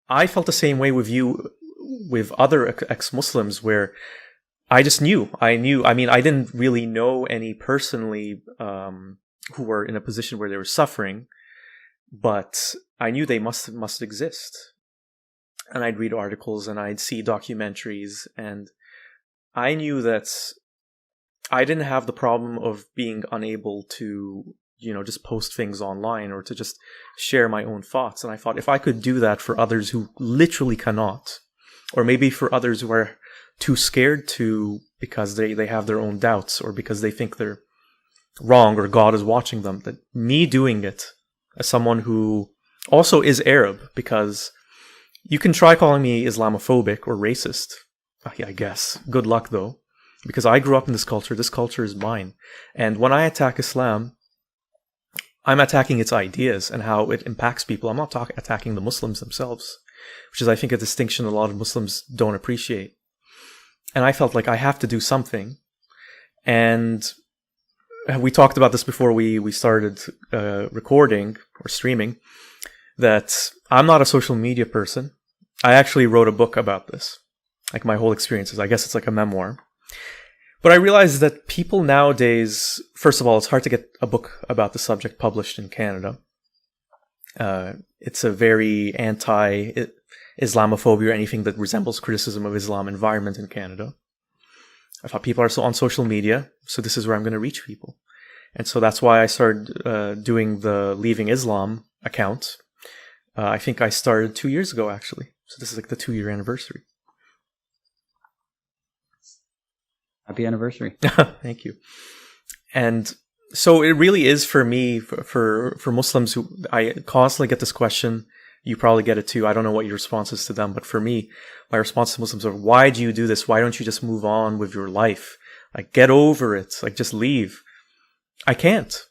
I felt the same way with you, with other ex-Muslims, where I just knew. I mean, I didn't really know any personally who were in a position where they were suffering, but I knew they must exist. And I'd read articles and I'd see documentaries, and I knew that I didn't have the problem of being unable to, just post things online or to just share my own thoughts. And I thought, if I could do that for others who literally cannot, or maybe for others who are too scared to because they have their own doubts or because they think they're wrong or God is watching them, that me doing it as someone who also is Arab, because you can try calling me Islamophobic or racist. I guess. Good luck, though. Because I grew up in this culture is mine. And when I attack Islam, I'm attacking its ideas and how it impacts people. I'm not attacking the Muslims themselves, which is, I think, a distinction a lot of Muslims don't appreciate. And I felt like I have to do something. And we talked about this before we started recording or streaming, that I'm not a social media person. I actually wrote a book about this, like my whole experiences. I guess it's like a memoir. But I realized that people nowadays, first of all, it's hard to get a book about the subject published in Canada. It's a very anti-Islamophobia or anything that resembles criticism of Islam environment in Canada. I thought people are so on social media, so this is where I'm going to reach people. And so that's why I started doing the Leaving Islam account. I think I started 2 years ago, actually. So this is like the 2-year anniversary. Happy anniversary. Thank you. And so it really is for me, for Muslims who, I constantly get this question. You probably get it too. I don't know what your response is to them, but for me, my response to Muslims are, why do you do this? Why don't you just move on with your life? Like, get over it. Like, just leave. I can't,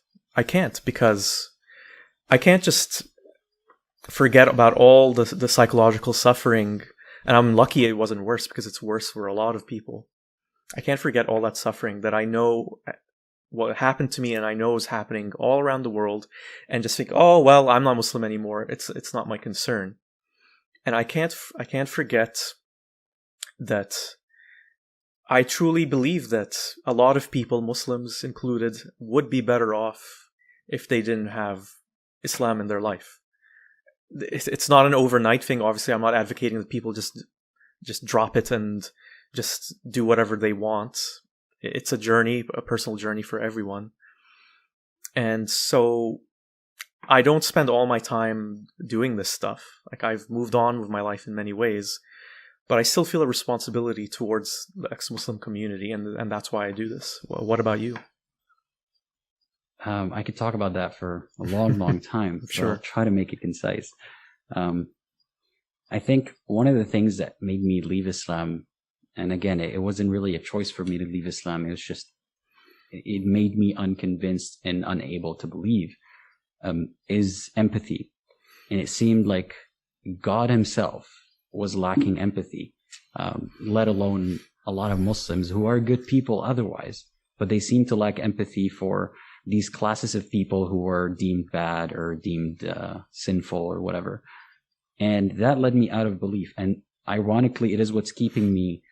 because I can't just forget about all the psychological suffering. And I'm lucky it wasn't worse, because it's worse for a lot of people. I can't forget all that suffering that I know what happened to me and I know is happening all around the world, and just think, oh, well, I'm not Muslim anymore. It's not my concern. And I can't forget that I truly believe that a lot of people, Muslims included, would be better off if they didn't have Islam in their life. It's not an overnight thing. Obviously, I'm not advocating that people just drop it and just do whatever they want. It's a journey, a personal journey for everyone. And so I don't spend all my time doing this stuff. Like, I've moved on with my life in many ways, but I still feel a responsibility towards the ex-Muslim community, and that's why I do this. What about you? I could talk about that for a long time. So Sure. I'll try to make it concise. I think one of the things that made me leave Islam, and again, it wasn't really a choice for me to leave Islam. It was just, it made me unconvinced and unable to believe, is empathy. And it seemed like God himself was lacking empathy, let alone a lot of Muslims who are good people otherwise, but they seem to lack empathy for these classes of people who are deemed bad or deemed sinful or whatever. And that led me out of belief. And ironically, it is what's keeping me,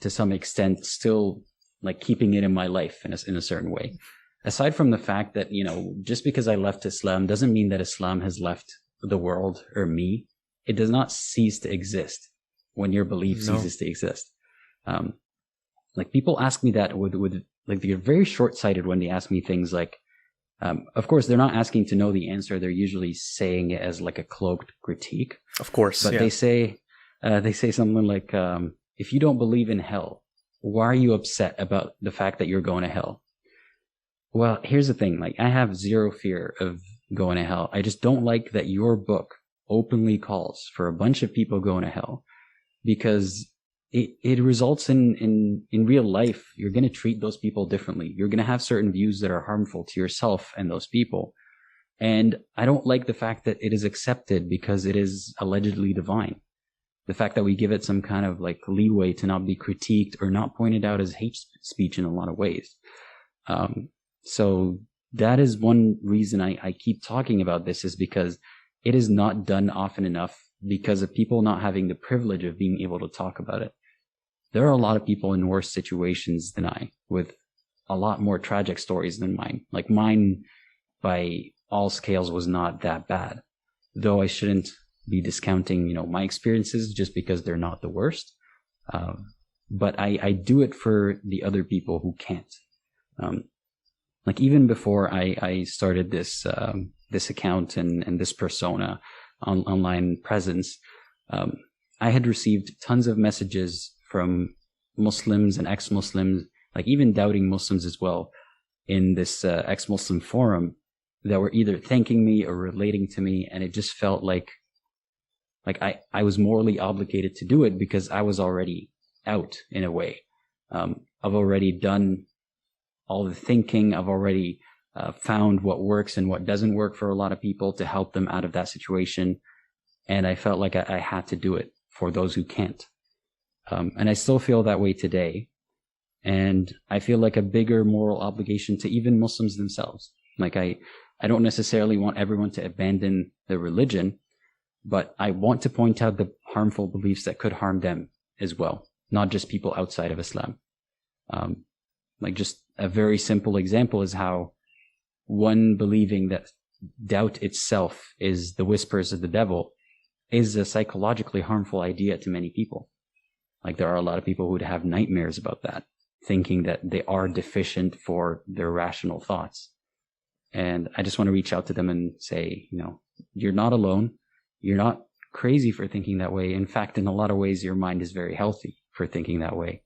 to some extent, still like keeping it in my life in a certain way. Aside from the fact that, just because I left Islam doesn't mean that Islam has left the world or me. It does not cease to exist when your belief ceases to exist. Like, people ask me that with like, they're very short-sighted when they ask me things like, of course, they're not asking to know the answer. They're usually saying it as like a cloaked critique. Of course. But yeah. they say something like, if you don't believe in hell, why are you upset about the fact that you're going to hell? Well, here's the thing. Like, I have zero fear of going to hell. I just don't like that your book openly calls for a bunch of people going to hell, because it results in real life, you're going to treat those people differently. You're going to have certain views that are harmful to yourself and those people. And I don't like the fact that it is accepted because it is allegedly divine. The fact that we give it some kind of like leeway to not be critiqued or not pointed out as hate speech in a lot of ways. So that is one reason I keep talking about this, is because it is not done often enough because of people not having the privilege of being able to talk about it. There are a lot of people in worse situations than I, with a lot more tragic stories than mine. Like mine, by all scales, was not that bad. Though I shouldn't be discounting, my experiences just because they're not the worst. But I do it for the other people who can't. Like even before I started this account and this persona online presence, I had received tons of messages from Muslims and ex-Muslims, like even doubting Muslims as well, in this ex-Muslim forum, that were either thanking me or relating to me, and it just felt like I was morally obligated to do it because I was already out in a way. I've already done all the thinking. I've already found what works and what doesn't work for a lot of people to help them out of that situation. And I felt like I had to do it for those who can't. And I still feel that way today. And I feel like a bigger moral obligation to even Muslims themselves. Like I don't necessarily want everyone to abandon their religion, but I want to point out the harmful beliefs that could harm them as well, not just people outside of Islam. Like just a very simple example is how one believing that doubt itself is the whispers of the devil is a psychologically harmful idea to many people. Like there are a lot of people who would have nightmares about that, thinking that they are deficient for their rational thoughts. And I just want to reach out to them and say, you're not alone. You're not crazy for thinking that way. In fact, in a lot of ways, your mind is very healthy for thinking that way.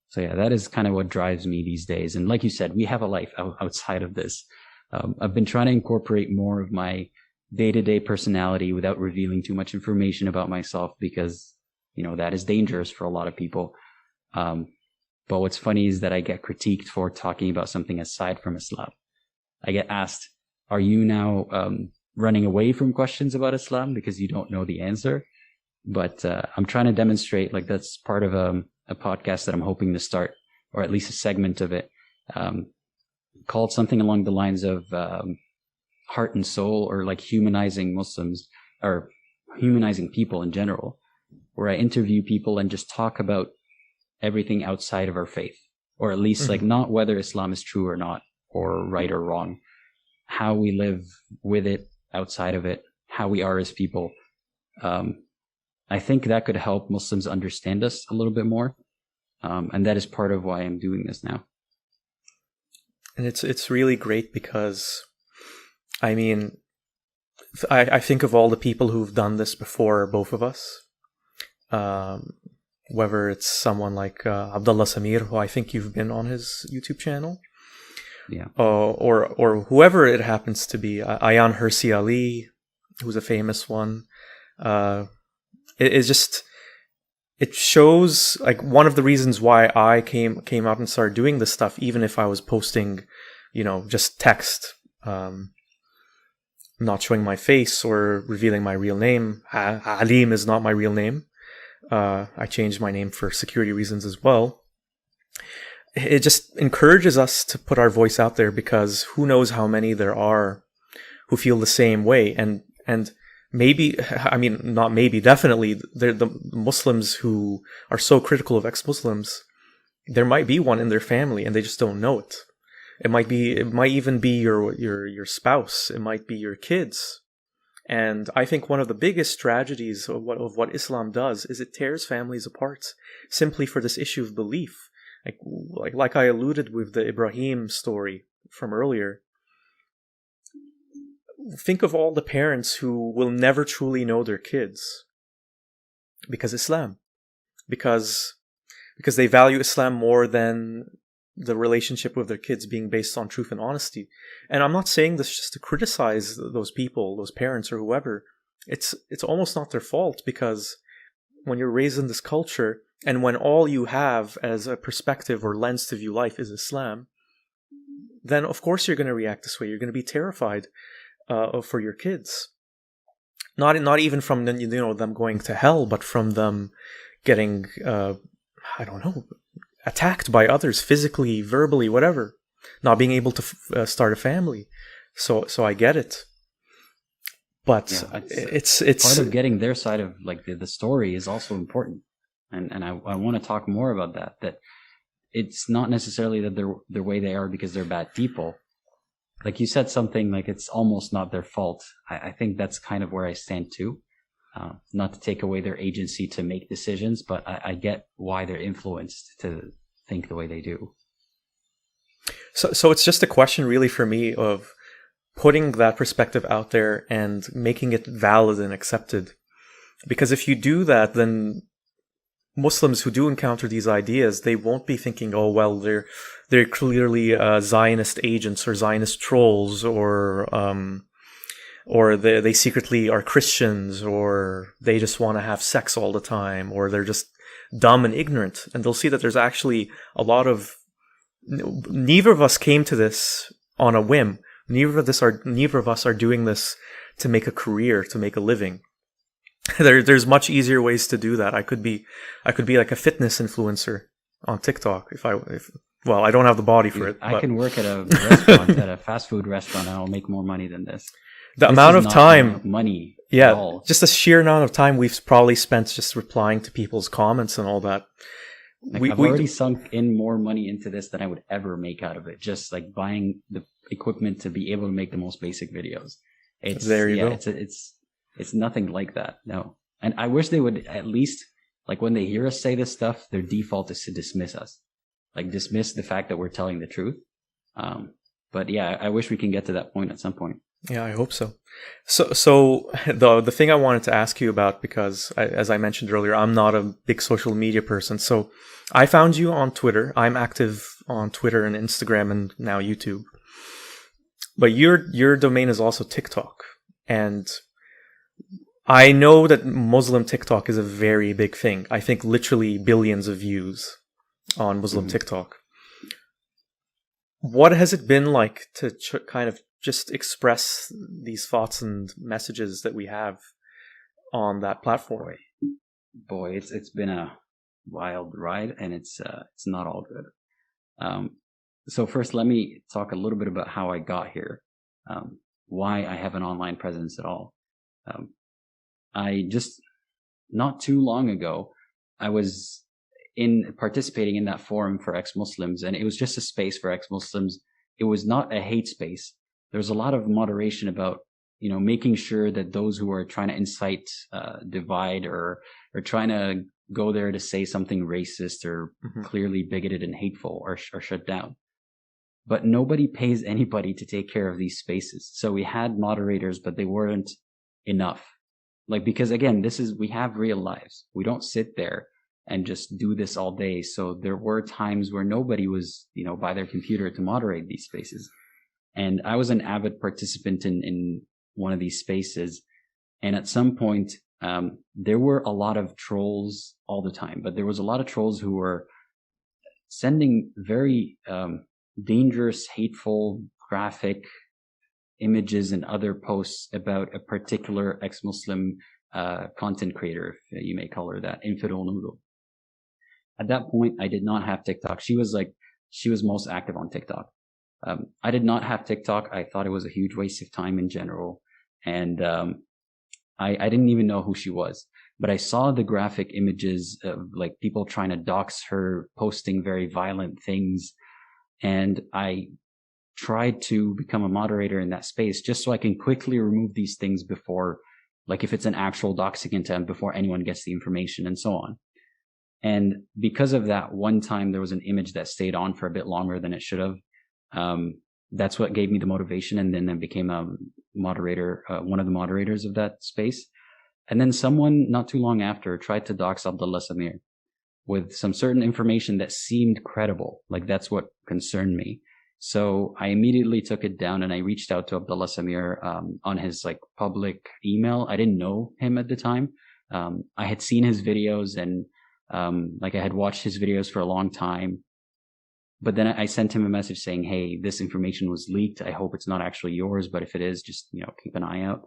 So yeah, that is kind of what drives me these days. And like you said, we have a life outside of this. I've been trying to incorporate more of my day-to-day personality without revealing too much information about myself because, that is dangerous for a lot of people. But what's funny is that I get critiqued for talking about something aside from Islam. I get asked, are you now running away from questions about Islam because you don't know the answer? But I'm trying to demonstrate, like that's part of a podcast that I'm hoping to start, or at least a segment of it, called something along the lines of heart and soul, or like humanizing Muslims, or humanizing people in general, where I interview people and just talk about everything outside of our faith, or at least like not whether Islam is true or not, or right or wrong, how we live with it, outside of it, how we are as people. I think that could help Muslims understand us a little bit more. And that is part of why I'm doing this now. And it's really great because, I mean, I think of all the people who've done this before both of us. Whether it's someone like Abdullah Samir, who I think you've been on his YouTube channel. Yeah. Or whoever it happens to be. Ayan Hirsi Ali, who's a famous one. It shows, like, one of the reasons why I came out and started doing this stuff, even if I was posting, just text, not showing my face or revealing my real name. Alim is not my real name. I changed my name for security reasons as well. It just encourages us to put our voice out there, because who knows how many there are who feel the same way. And maybe, I mean, not maybe, definitely, they're the Muslims who are so critical of ex-Muslims. There might be one in their family and they just don't know it. It might even be your spouse. It might be your kids. And I think one of the biggest tragedies of what Islam does is it tears families apart simply for this issue of belief. Like I alluded with the Ibrahim story from earlier. Think of all the parents who will never truly know their kids because Islam, because they value Islam more than the relationship with their kids being based on truth and honesty. And I'm not saying this just to criticize those people, those parents or whoever. It's almost not their fault, because when you're raised in this culture and when all you have as a perspective or lens to view life is Islam, then of course you're going to react this way. You're going to be terrified for your kids. Not even from them going to hell, but from them getting attacked by others physically, verbally, whatever. Not being able to start a family. So I get it. But Yeah, it's part of getting their side of like the story is also important, and I want to talk more about that. That it's not necessarily that they're the way they are because they're bad people. Like you said something like it's almost not their fault. I think that's kind of where I stand too. Not to take away their agency to make decisions, but I get why they're influenced to think the way they do. So it's just a question really for me of putting that perspective out there and making it valid and accepted. Because if you do that, then Muslims who do encounter these ideas, they won't be thinking, oh, well, they're clearly Zionist agents or Zionist trolls, or they secretly are Christians, or they just want to have sex all the time, or they're just dumb and ignorant. And they'll see that there's actually a lot of... Neither of us came to this on a whim. Neither of us are doing this to make a career, to make a living. There's much easier ways to do that. I could be like a fitness influencer on TikTok if I don't have the body for it. I can work at a restaurant, at a fast food restaurant, and I'll make more money than this. The amount of time, money, yeah, just the sheer amount of time we've probably spent just replying to people's comments and all that. Like I've already sunk in more money into this than I would ever make out of it. Just like buying the equipment to be able to make the most basic videos. There you go. It's nothing like that. No. And I wish they would at least, like when they hear us say this stuff, their default is to dismiss us. Like dismiss the fact that we're telling the truth. But yeah, I wish we can get to that point at some point. Yeah, I hope so. So the thing I wanted to ask you about, because as I mentioned earlier, I'm not a big social media person. So I found you on Twitter. I'm active on Twitter and Instagram and now YouTube. But your domain is also TikTok. And I know that Muslim TikTok is a very big thing. I think literally billions of views on Muslim TikTok. What has it been like to kind of just express these thoughts and messages that we have on that platform? Boy, it's been a wild ride, and it's not all good. So first, let me talk a little bit about how I got here, why I have an online presence at all. I just, not too long ago, I was participating in that forum for ex-Muslims, and it was just a space for ex-Muslims. It was not a hate space. There was a lot of moderation about, making sure that those who are trying to incite divide or trying to go there to say something racist or clearly bigoted and hateful are shut down. But nobody pays anybody to take care of these spaces. So we had moderators, but they weren't enough. Like, because again, we have real lives. We don't sit there and just do this all day. So there were times where nobody was, by their computer to moderate these spaces. And I was an avid participant in one of these spaces. And at some point, there were a lot of trolls all the time, but there was a lot of trolls who were sending very dangerous, hateful, graphic images and other posts about a particular ex-Muslim content creator, if you may call her that, Infidel Noodle. At that point, I did not have TikTok. She was most active on TikTok. I did not have TikTok. I thought it was a huge waste of time in general. And I didn't even know who she was. But I saw the graphic images of like people trying to dox her, posting very violent things. And I tried to become a moderator in that space just so I can quickly remove these things before, like if it's an actual doxing attempt, before anyone gets the information and so on. And because of that one time, there was an image that stayed on for a bit longer than it should have. That's what gave me the motivation. And then I became a moderator, one of the moderators of that space. And then someone not too long after tried to dox Abdullah Samir with some certain information that seemed credible. Like that's what concerned me. So I immediately took it down and I reached out to Abdullah Samir, on his like public email. I didn't know him at the time. I had seen his videos and, I had watched his videos for a long time. But then I sent him a message saying, hey, this information was leaked. I hope it's not actually yours, but if it is, just, keep an eye out.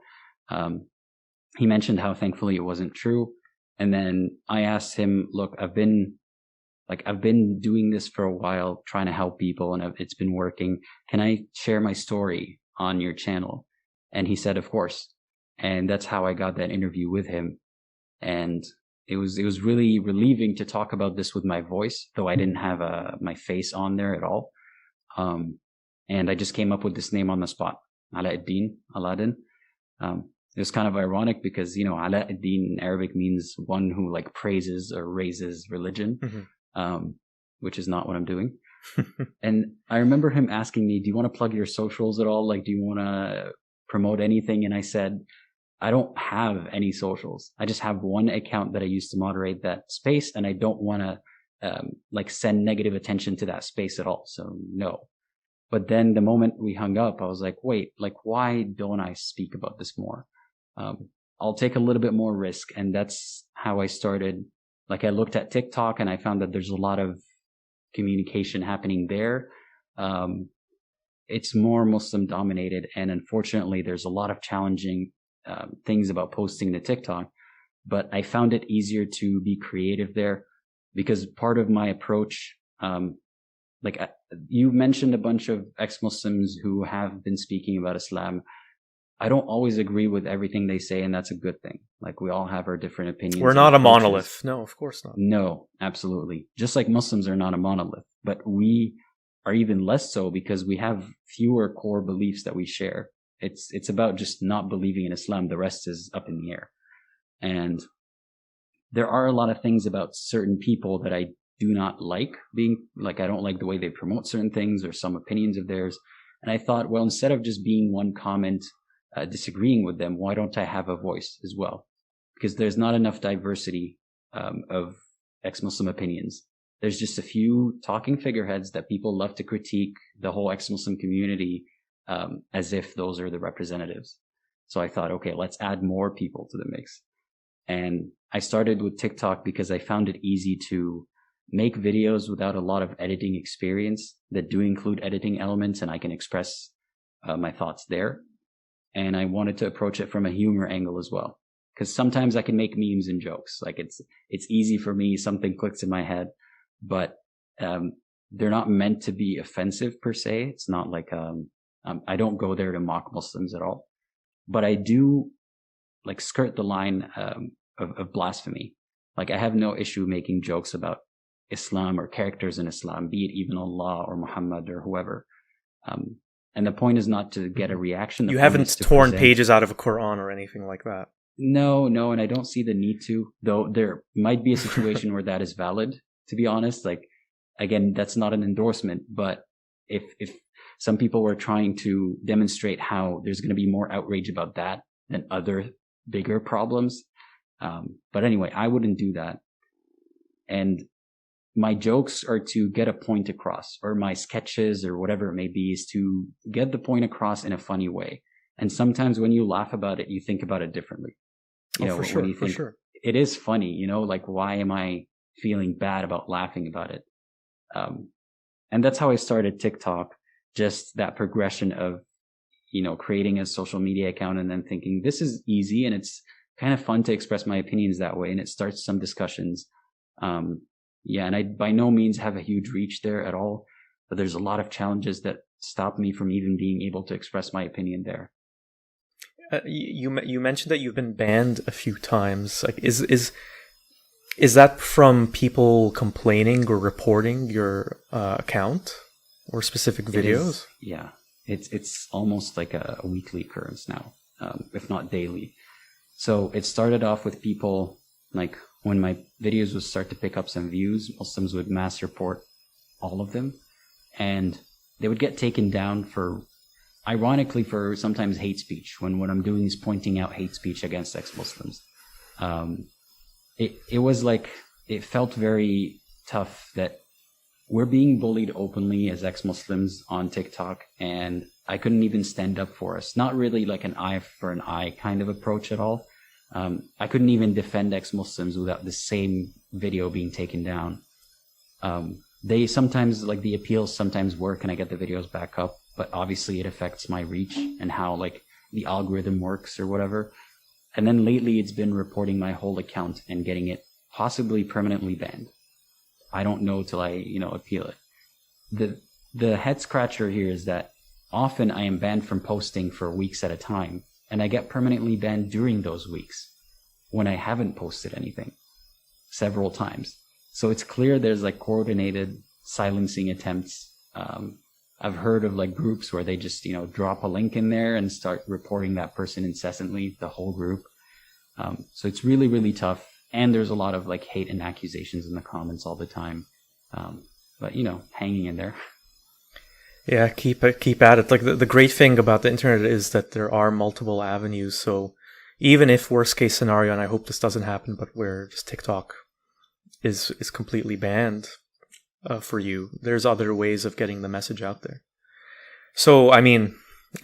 He mentioned how thankfully it wasn't true. And then I asked him, look, I've been doing this for a while, trying to help people, and it's been working. Can I share my story on your channel? And he said, of course. And that's how I got that interview with him. And it was really relieving to talk about this with my voice, though I didn't have my face on there at all. And I just came up with this name on the spot, Aladdin. It was kind of ironic because, Aladdin in Arabic means one who like praises or raises religion, which is not what I'm doing. And I remember him asking me, do you want to plug your socials at all? Like, do you want to promote anything? And I said, I don't have any socials. I just have one account that I use to moderate that space, and I don't want to send negative attention to that space at all. So no. But then the moment we hung up, I was like, wait, like, why don't I speak about this more? I'll take a little bit more risk. And that's how I started. Like, I looked at TikTok and I found that there's a lot of communication happening there. It's more Muslim dominated. And unfortunately, there's a lot of challenging things about posting to TikTok. But I found it easier to be creative there because part of my approach, you mentioned a bunch of ex-Muslims who have been speaking about Islam. I don't always agree with everything they say, and that's a good thing. Like, we all have our different opinions. We're not a monolith. No, of course not. No, absolutely. Just like Muslims are not a monolith, but we are even less so because we have fewer core beliefs that we share. It's about just not believing in Islam. The rest is up in the air. And there are a lot of things about certain people that I do not like I don't like the way they promote certain things or some opinions of theirs. And I thought, well, instead of just being one comment, disagreeing with them, why don't I have a voice as well? Because there's not enough diversity of ex-Muslim opinions. There's just a few talking figureheads that people love to critique the whole ex-Muslim community as if those are the representatives. So I thought, okay, let's add more people to the mix. And I started with TikTok because I found it easy to make videos without a lot of editing experience that do include editing elements, and I can express my thoughts there. And I wanted to approach it from a humor angle as well, because sometimes I can make memes and jokes. Like, it's easy for me. Something clicks in my head, but they're not meant to be offensive per se. It's not like I don't go there to mock Muslims at all, but I do like skirt the line of blasphemy. Like, I have no issue making jokes about Islam or characters in Islam, be it even Allah or Muhammad or whoever. And the point is not to get a reaction. You haven't torn pages out of a Quran or anything like that. No, and I don't see the need to, though there might be a situation where that is valid, to be honest. Like, again, that's not an endorsement, but if some people were trying to demonstrate how there's going to be more outrage about that than other bigger problems. But anyway, I wouldn't do that. And my jokes are to get a point across, or my sketches or whatever it may be is to get the point across in a funny way. And sometimes when you laugh about it, you think about it differently. For sure. It is funny, like, why am I feeling bad about laughing about it? And that's how I started TikTok. Just that progression of, creating a social media account and then thinking this is easy and it's kind of fun to express my opinions that way. And it starts some discussions. And I by no means have a huge reach there at all, but there's a lot of challenges that stop me from even being able to express my opinion there. You mentioned that you've been banned a few times. Like, is that from people complaining or reporting your account or specific videos? It's almost like a weekly occurrence now, if not daily. So it started off with people like, when my videos would start to pick up some views, Muslims would mass report all of them, and they would get taken down ironically for sometimes hate speech, when what I'm doing is pointing out hate speech against ex-Muslims. It was like, it felt very tough that we're being bullied openly as ex-Muslims on TikTok, and I couldn't even stand up for us. Not really like an eye for an eye kind of approach at all. I couldn't even defend ex-Muslims without the same video being taken down. They sometimes, like, the appeals sometimes work and I get the videos back up, but obviously it affects my reach and how, like, the algorithm works or whatever. And then lately it's been reporting my whole account and getting it possibly permanently banned. I don't know till I, appeal it. The head scratcher here is that often I am banned from posting for weeks at a time. And I get permanently banned during those weeks when I haven't posted anything several times. So it's clear there's like coordinated silencing attempts. I've heard of like groups where they just, drop a link in there and start reporting that person incessantly, the whole group. So it's really, really tough. And there's a lot of like hate and accusations in the comments all the time. But hanging in there. Yeah, keep at it. Like the great thing about the internet is that there are multiple avenues. So even if worst case scenario, and I hope this doesn't happen, but where just TikTok is completely banned for you, there's other ways of getting the message out there. So I mean,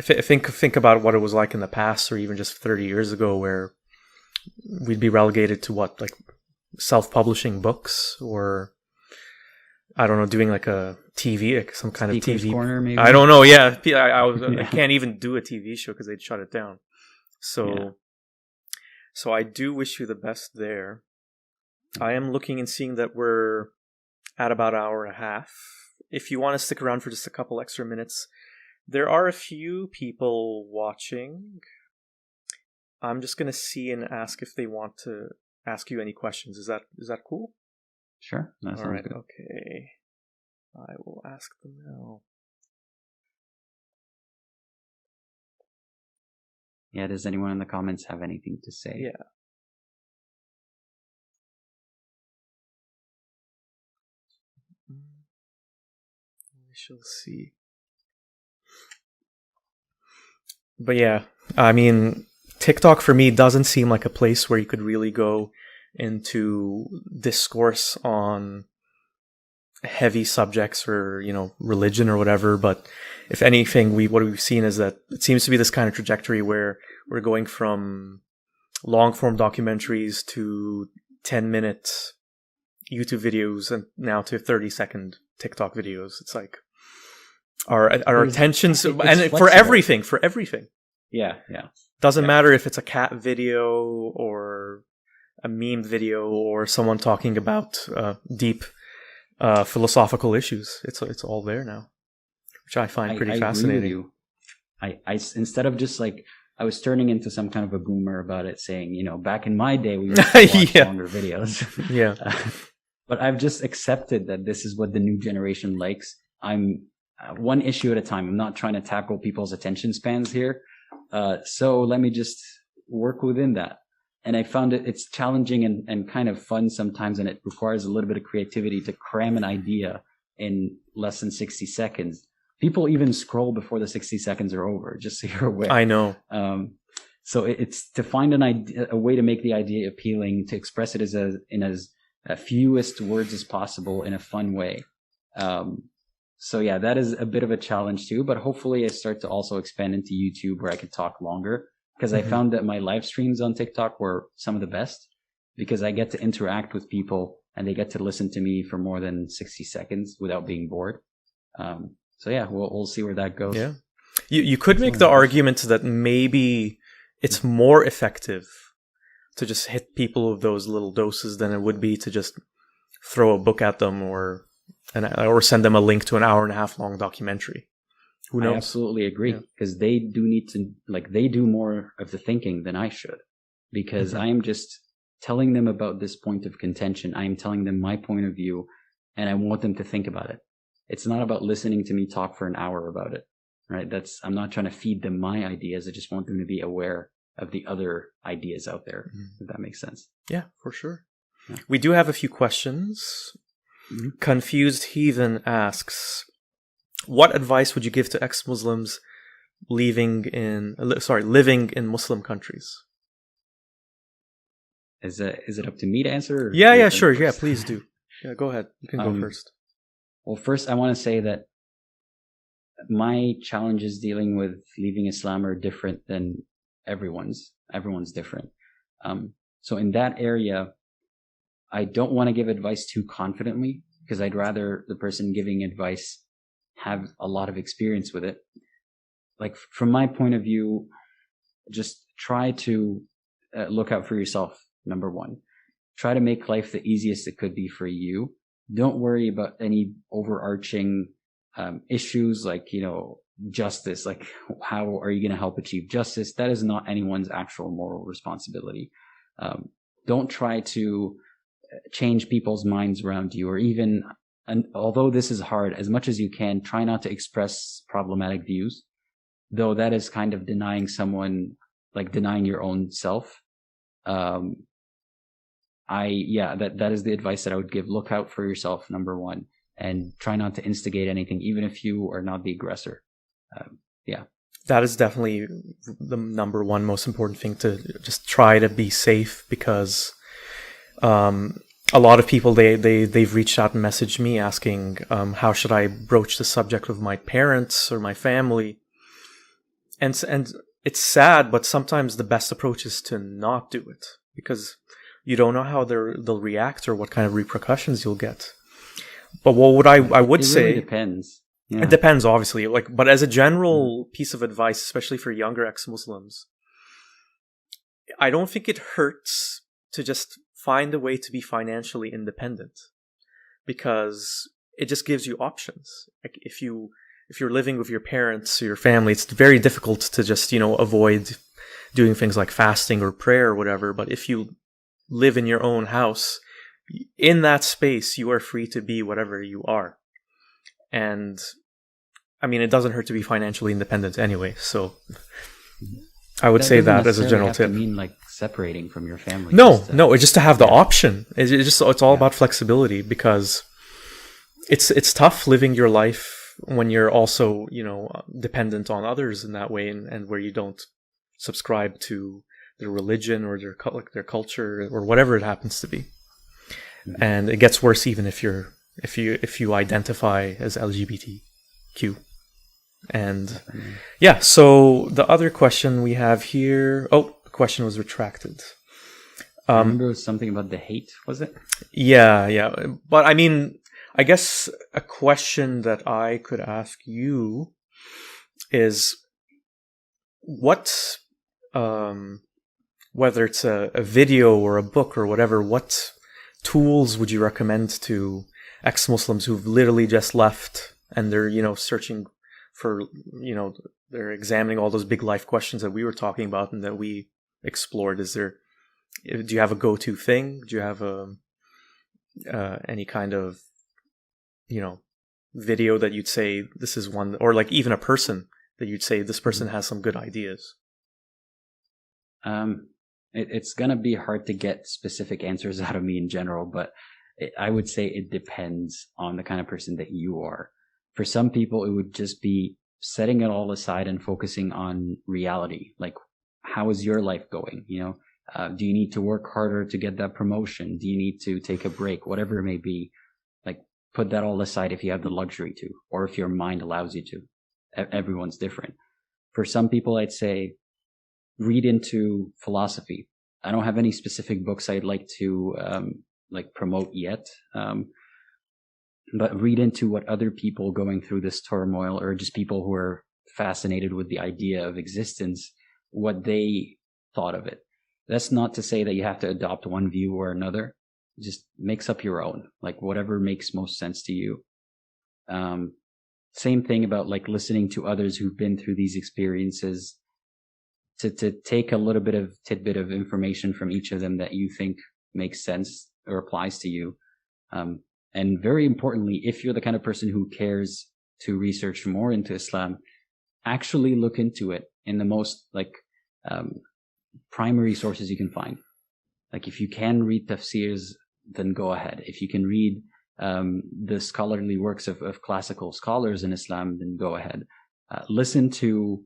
think about what it was like in the past, or even just 30 years ago, where we'd be relegated to what, like self-publishing books, or I don't know, doing like a TV, like some kind Speaker's of TV corner, maybe. I don't know. Yeah, I can't even do a TV show because they'd shut it down. So I do wish you the best there. I am looking and seeing that we're at about an hour and a half. If you want to stick around for just a couple extra minutes, there are a few people watching. I'm just going to see and ask if they want to ask you any questions. Is that cool? Sure. All right. Good. Okay. I will ask them now. Yeah. Does anyone in the comments have anything to say? Yeah. We shall see. But yeah, I mean, TikTok for me doesn't seem like a place where you could really go into discourse on heavy subjects or religion or whatever. But if anything, what we've seen is that it seems to be this kind of trajectory where we're going from long form documentaries to 10-minute YouTube videos and now to 30-second TikTok videos. It's like our attentions, and for everything. Yeah. Doesn't matter if it's a cat video or a meme video or someone talking about deep philosophical issues. It's all there now, which I find pretty fascinating. Agree with you. I instead of just like, I was turning into some kind of a boomer about it, saying, back in my day we used to watch longer videos. Yeah. But I've just accepted that this is what the new generation likes. I'm one issue at a time. I'm not trying to tackle people's attention spans here. So let me just work within that. And I found it's challenging and kind of fun sometimes, and it requires a little bit of creativity to cram an idea in less than 60 seconds. People even scroll before the 60 seconds are over, just so you're aware. I know. So it's to find a way to make the idea appealing, to express it in as fewest words as possible in a fun way. So yeah, that is a bit of a challenge too, but hopefully I start to also expand into YouTube where I could talk longer, because I found that my live streams on TikTok were some of the best, because I get to interact with people and they get to listen to me for more than 60 seconds without being bored. So yeah, we'll see where that goes. Yeah. You could make the argument that maybe it's more effective to just hit people with those little doses than it would be to just throw a book at them or send them a link to an hour and a half long documentary. Who knows? I absolutely agree, because they do need to, they do more of the thinking than I should, because I am just telling them about this point of contention. I am telling them my point of view, and I want them to think about it. It's not about listening to me talk for an hour about it, right? I'm not trying to feed them my ideas. I just want them to be aware of the other ideas out there, if that makes sense. Yeah, for sure. Yeah. We do have a few questions. Confused Heathen asks, what advice would you give to ex-Muslims living in Muslim countries? Is it up to me to answer? Yeah, sure. Yeah, please do. Yeah, go ahead. You can go first. Well, first, I want to say that my challenges dealing with leaving Islam are different than everyone's. Everyone's different. So in that area, I don't want to give advice too confidently, because I'd rather the person giving advice have a lot of experience with it. Like, from my point of view, just try to look out for yourself, number one. Try to make life the easiest it could be for you. Don't worry about any overarching issues like, justice, like how are you going to help achieve justice? That is not anyone's actual moral responsibility. Don't try to change people's minds around you, or even, and although this is hard, as much as you can, try not to express problematic views, though that is kind of denying someone, like denying your own self. That is the advice that I would give. Look out for yourself, number one, and try not to instigate anything, even if you are not the aggressor. That is definitely the number one most important thing, to just try to be safe, because a lot of people, they've reached out and messaged me asking how should I broach the subject with my parents or my family, and it's sad, but sometimes the best approach is to not do it, because you don't know how they'll react or what kind of repercussions you'll get. But what I would say, really depends. Yeah. It depends, obviously. But as a general piece of advice, especially for younger ex-Muslims, I don't think it hurts to just find a way to be financially independent, because it just gives you options. Like if you're living with your parents or your family, it's very difficult to just, avoid doing things like fasting or prayer or whatever. But if you live in your own house, in that space, you are free to be whatever you are. And I mean, it doesn't hurt to be financially independent anyway. So I would say that as a general tip. I mean, like separating from your family. No, it's just to have the option. It's all about flexibility, because it's tough living your life when you're also, dependent on others in that way, and where you don't subscribe to their religion or their culture or whatever it happens to be. Mm-hmm. And it gets worse even if you identify as LGBTQ. And so the other question we have here, the question was retracted. I remember it was something about the hate, was it? Yeah. But I mean, I guess a question that I could ask you is what, whether it's a video or a book or whatever, what tools would you recommend to ex-Muslims who've literally just left and they're, searching for, they're examining all those big life questions that we were talking about and that we explored? Do you have a go-to thing? Do you have any kind of, video that you'd say this is one, or like even a person that you'd say this person has some good ideas? It's gonna be hard to get specific answers out of me in general, but I would say it depends on the kind of person that you are. For some people, it would just be setting it all aside and focusing on reality. Like, how is your life going? Do you need to work harder to get that promotion? Do you need to take a break? Whatever it may be, like, put that all aside if you have the luxury to, or if your mind allows you to. Everyone's different. For some people, I'd say read into philosophy. I don't have any specific books I'd like to promote yet. But read into what other people going through this turmoil, or just people who are fascinated with the idea of existence, what they thought of it. That's not to say that you have to adopt one view or another. Just mix up your own, like whatever makes most sense to you. Same thing about like listening to others who've been through these experiences, to take a little bit of tidbit of information from each of them that you think makes sense or applies to you. And very importantly, if you're the kind of person who cares to research more into Islam, actually look into it in the most primary sources you can find. Like if you can read tafsirs, then go ahead. If you can read the scholarly works of classical scholars in Islam, then go ahead. Listen to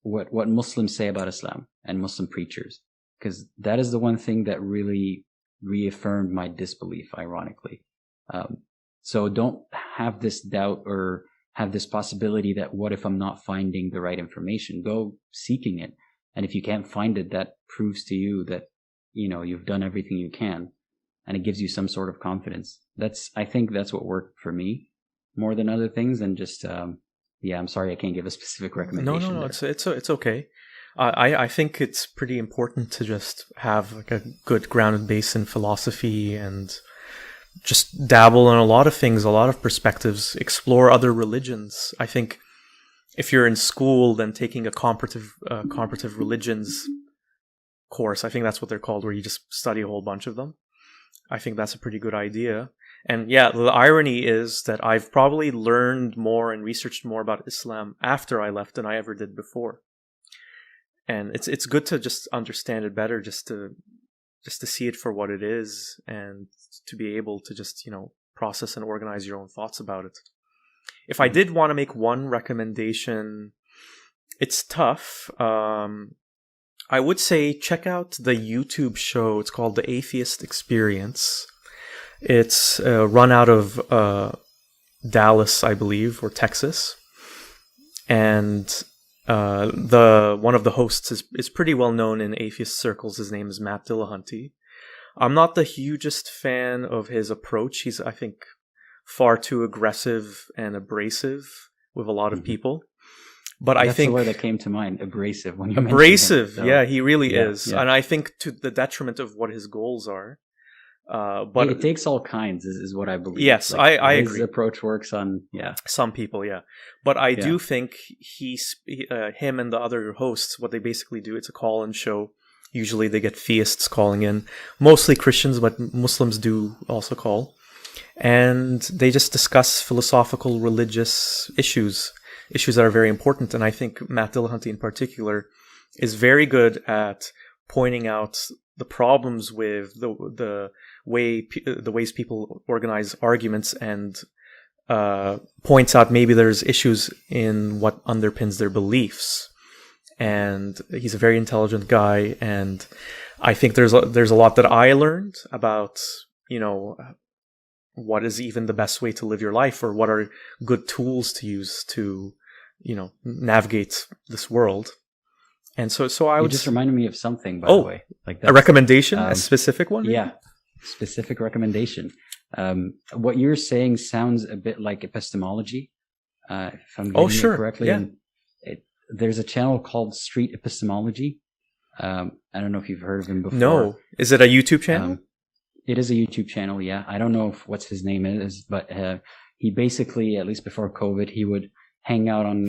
what Muslims say about Islam and Muslim preachers, because that is the one thing that really reaffirmed my disbelief, ironically. So don't have this doubt or have this possibility that what if I'm not finding the right information? Go seeking it. And if you can't find it, that proves to you that, you've done everything you can, and it gives you some sort of confidence. I think that's what worked for me more than other things. And just, I'm sorry, I can't give a specific recommendation. No, it's okay. I think it's pretty important to just have like a good grounded base in philosophy and just dabble in a lot of things, a lot of perspectives, explore other religions. I think if you're in school, then taking a comparative religions course, I think that's what they're called, where you just study a whole bunch of them. I think that's a pretty good idea. And yeah, the irony is that I've probably learned more and researched more about Islam after I left than I ever did before. And it's good to just understand it better, just to see it for what it is, and to be able to just, process and organize your own thoughts about it. If I did want to make one recommendation, it's tough. I would say check out the YouTube show. It's called The Atheist Experience. It's run out of Dallas, I believe, or Texas. And one of the hosts is pretty well known in atheist circles. His name is Matt Dillahunty. I'm not the hugest fan of his approach. He's, I think, far too aggressive and abrasive with a lot of people. But That's I think the word that came to mind, abrasive. When you abrasive, mentioned him, so. Yeah, he really is, yeah. and I think to the detriment of what his goals are. But it takes all kinds, is what I believe. Yes, I his agree. His approach works on some people, but I do think him and the other hosts, what they basically do, it's a call-in show. Usually they get theists calling in, mostly Christians, but Muslims do also call, and they just discuss philosophical, religious issues that are very important. And I think Matt Dillahunty in particular is very good at pointing out the problems with the ways people organize arguments, and points out maybe there's issues in what underpins their beliefs. And he's a very intelligent guy, and I think there's a lot that I learned about, what is even the best way to live your life, or what are good tools to use to, navigate this world. And so I would just reminded me of something, by the way. Like a recommendation, a specific one? Yeah, specific recommendation. What you're saying sounds a bit like epistemology, if I'm getting it correctly. Yeah. And there's a channel called Street Epistemology. I don't know if you've heard of him before. No. Is it a YouTube channel? It is a YouTube channel, yeah. I don't know what his name is, but he basically, at least before COVID, he would hang out on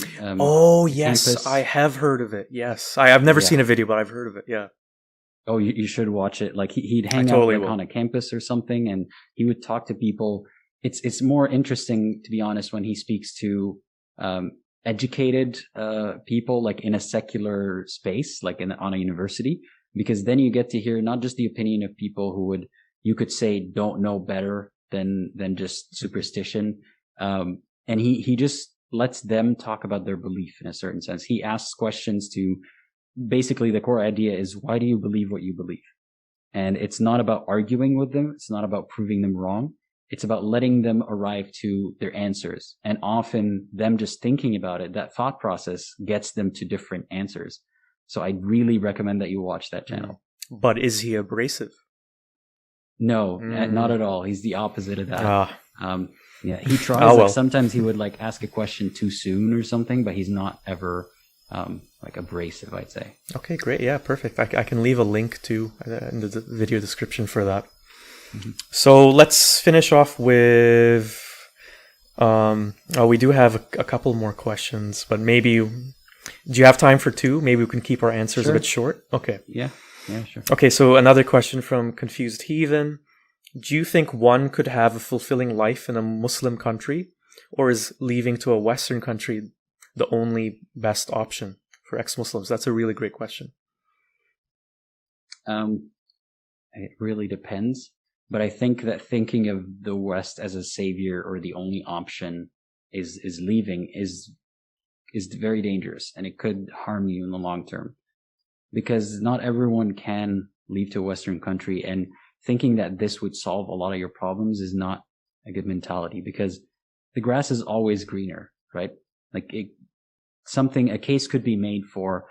yes, campus. I have heard of it. Yes. I've never seen a video, but I've heard of it. Yeah. Oh, you should watch it. Like he'd hang out on a campus or something, and he would talk to people. It's more interesting, to be honest, when he speaks to educated people, like in a secular space, like on a university, because then you get to hear not just the opinion of people who you could say don't know better than just superstition, and he just lets them talk about their belief in a certain sense. He asks questions to, basically the core idea is, why do you believe what you believe? And it's not about arguing with them. It's not about proving them wrong. It's about letting them arrive to their answers. And often them just thinking about it, that thought process gets them to different answers. So I really recommend that you watch that channel. But is he abrasive? No, not at all. He's the opposite of that. Yeah, he tries. Sometimes he would ask a question too soon or something, but he's not ever abrasive, I'd say. Okay, great. Yeah, perfect. I can leave a link to in the video description for that. Mm-hmm. So let's finish off with. We do have a couple more questions, but maybe. Do you have time for two? Maybe we can keep our answers a bit short. Okay. Yeah, sure. Okay, so another question from Confused Heathen. Do you think one could have a fulfilling life in a Muslim country, or is leaving to a Western country the only best option for ex-Muslims? That's a really great question. It really depends. But I think that thinking of the West as a savior or the only option is leaving is very dangerous, and it could harm you in the long term. Because not everyone can leave to a Western country, and thinking that this would solve a lot of your problems is not a good mentality, because the grass is always greener, right? A case could be made for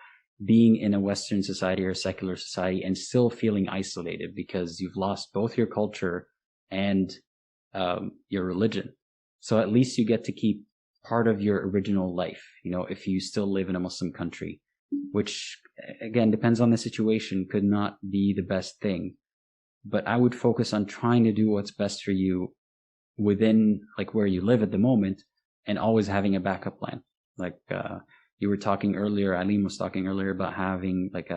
being in a Western society or a secular society and still feeling isolated because you've lost both your culture and your religion. So at least you get to keep part of your original life, if you still live in a Muslim country, which again depends on the situation, could not be the best thing. but I would focus on trying to do what's best for you within like where you live at the moment, and always having a backup plan. Like you were talking earlier, Alim was talking earlier about having like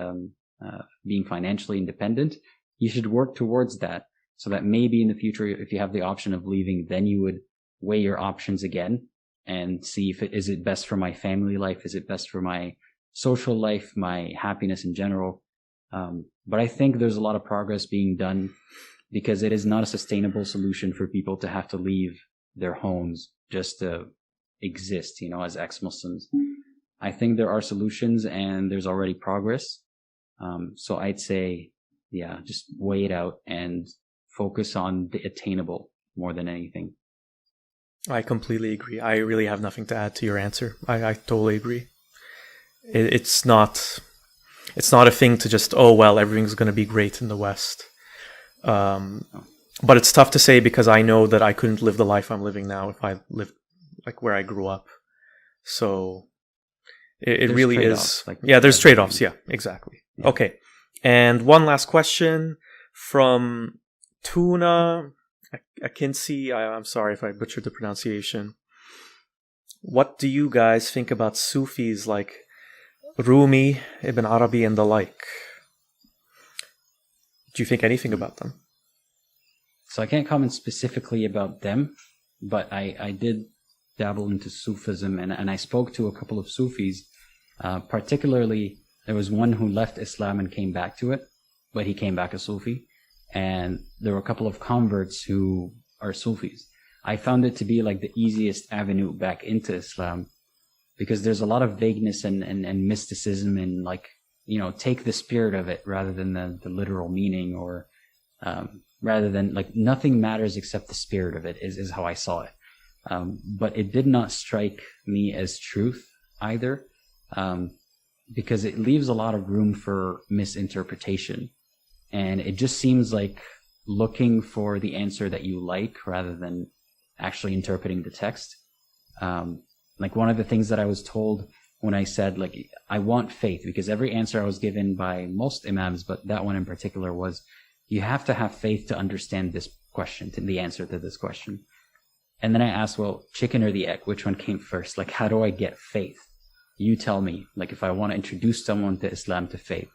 being financially independent. You should work towards that, so that maybe in the future, if you have the option of leaving, then you would weigh your options again and see if is it best for my family life, is it best for my social life, my happiness in general. But I think there's a lot of progress being done, because it is not a sustainable solution for people to have to leave their homes just to exist, as ex-Muslims. I think there are solutions and there's already progress. So I'd say, just weigh it out and focus on the attainable more than anything. I completely agree. I really have nothing to add to your answer. I totally agree. It's not a thing to just, oh, well, everything's going to be great in the West. But it's tough to say, because I know that I couldn't live the life I'm living now if I lived like where I grew up. So it really is. There's trade-offs. Yeah, exactly. Yeah. Okay. And one last question from Tuna Akinci. I'm sorry if I butchered the pronunciation. What do you guys think about Sufis like Rumi, Ibn Arabi, and the like? Do you think anything about them? So I can't comment specifically about them, but I did dabble into Sufism, and I spoke to a couple of Sufis. Particularly, there was one who left Islam and came back to it, but he came back a Sufi. And there were a couple of converts who are Sufis. I found it to be like the easiest avenue back into Islam, because there's a lot of vagueness and mysticism, and like, take the spirit of it rather than the literal meaning, or rather than like nothing matters except the spirit of it is how I saw it. But it did not strike me as truth either, because it leaves a lot of room for misinterpretation. And it just seems like looking for the answer that you like rather than actually interpreting the text. Like one of the things that I was told when I said, like, I want faith, because every answer I was given by most imams, but that one in particular, was you have to have faith to understand this question, to the answer to this question. And then I asked, well, chicken or the egg, which one came first? Like, how do I get faith? You tell me. Like, if I want to introduce someone to Islam, to faith,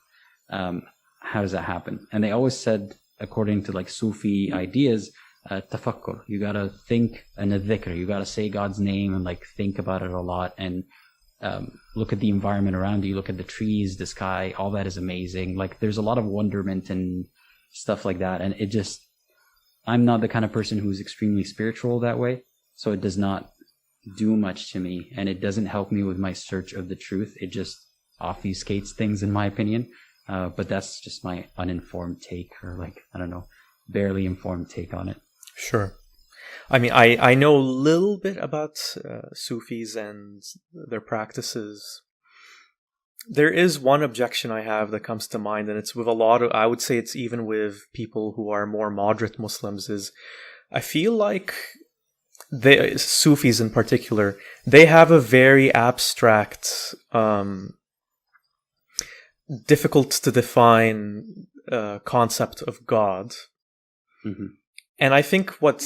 how does that happen? And they always said, according to like Sufi ideas, tafakkur. You gotta think, and a dhikr. You gotta say God's name and like think about it a lot, and look at the environment around you. Look at the trees, the sky. All that is amazing. Like, there's a lot of wonderment and stuff like that. And it just, I'm not the kind of person who's extremely spiritual that way, so it does not do much to me, and it doesn't help me with my search of the truth. It just obfuscates things, in my opinion. But that's just my uninformed take, or like, I don't know, barely informed take on it. Sure. I mean, I know a little bit about Sufis and their practices. There is one objection I have that comes to mind, and it's with a lot of, I would say it's even with people who are more moderate Muslims, is I feel like the Sufis in particular, they have a very abstract, difficult to define concept of God. Mm-hmm. And I think they'll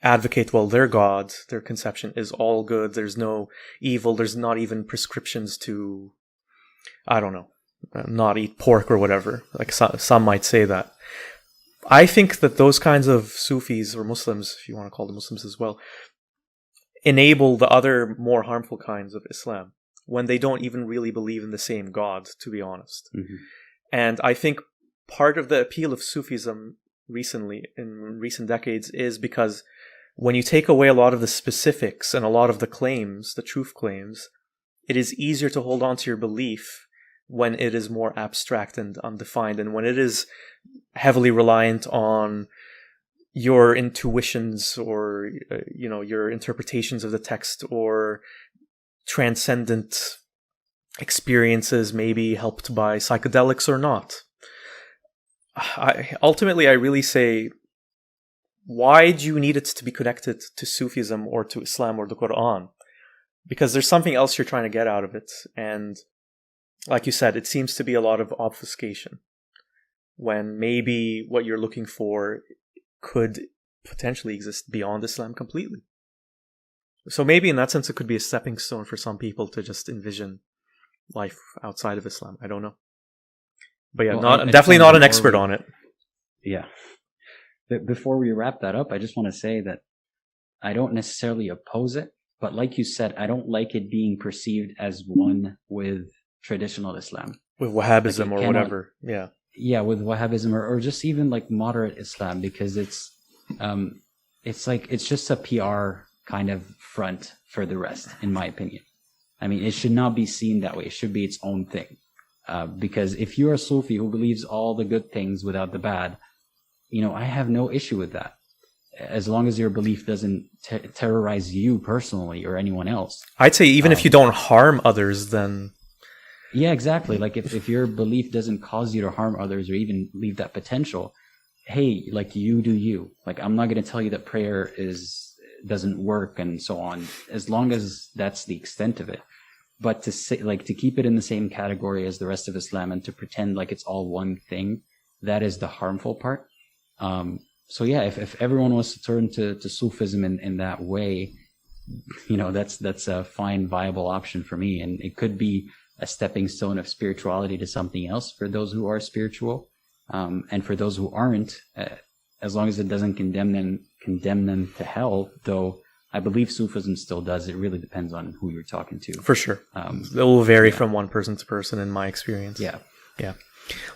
advocate, well, their God, their conception is all good. There's no evil. There's not even prescriptions to, I don't know, not eat pork or whatever. Like some might say that. I think that those kinds of Sufis, or Muslims, if you want to call them Muslims as well, enable the other more harmful kinds of Islam when they don't even really believe in the same God, to be honest. Mm-hmm. And I think part of the appeal of Sufism in recent decades, is because when you take away a lot of the specifics and a lot of the claims, the truth claims, it is easier to hold on to your belief when it is more abstract and undefined, and when it is heavily reliant on your intuitions, or your interpretations of the text, or transcendent experiences, maybe helped by psychedelics or not. Ultimately, I really say, why do you need it to be connected to Sufism or to Islam or the Quran? Because there's something else you're trying to get out of it. And like you said, it seems to be a lot of obfuscation. when maybe what you're looking for could potentially exist beyond Islam completely. So maybe in that sense, it could be a stepping stone for some people to just envision life outside of Islam. I don't know. But yeah, Well, definitely not an expert on it. Yeah. But before we wrap that up, I just want to say that I don't necessarily oppose it, but like you said, I don't like it being perceived as one with traditional Islam. With Wahhabism or whatever. Yeah. Yeah, with Wahhabism or just even like moderate Islam, because it's just a PR kind of front for the rest, in my opinion. I mean, it should not be seen that way. It should be its own thing. Because if you're a Sufi who believes all the good things without the bad, I have no issue with that. As long as your belief doesn't terrorize you personally or anyone else. I'd say even if you don't harm others, then... Yeah, exactly. Like if your belief doesn't cause you to harm others or even leave that potential, hey, like you do you. Like I'm not going to tell you that prayer doesn't work and so on, as long as that's the extent of it. But to say, like, to keep it in the same category as the rest of Islam and to pretend like it's all one thing, that is the harmful part. So yeah, if everyone was to turn to Sufism in that way, that's a fine, viable option for me. And it could be a stepping stone of spirituality to something else for those who are spiritual. And for those who aren't, as long as it doesn't condemn them to hell, though I believe Sufism still does. It really depends on who you're talking to. For sure. It will vary from one person to person in my experience. Yeah. Yeah.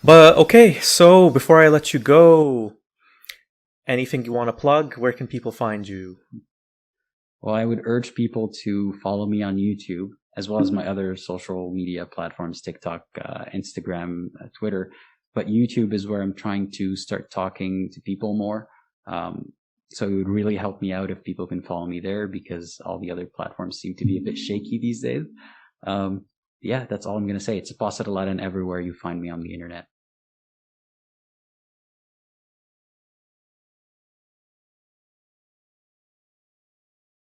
But okay, so before I let you go, anything you want to plug? Where can people find you? Well, I would urge people to follow me on YouTube, as well as my other social media platforms, TikTok, Instagram, Twitter. But YouTube is where I'm trying to start talking to people more. So it would really help me out if people can follow me there, because all the other platforms seem to be a bit shaky these days. Yeah, that's all I'm going to say. It's Apostate Aladdin everywhere you find me on the internet.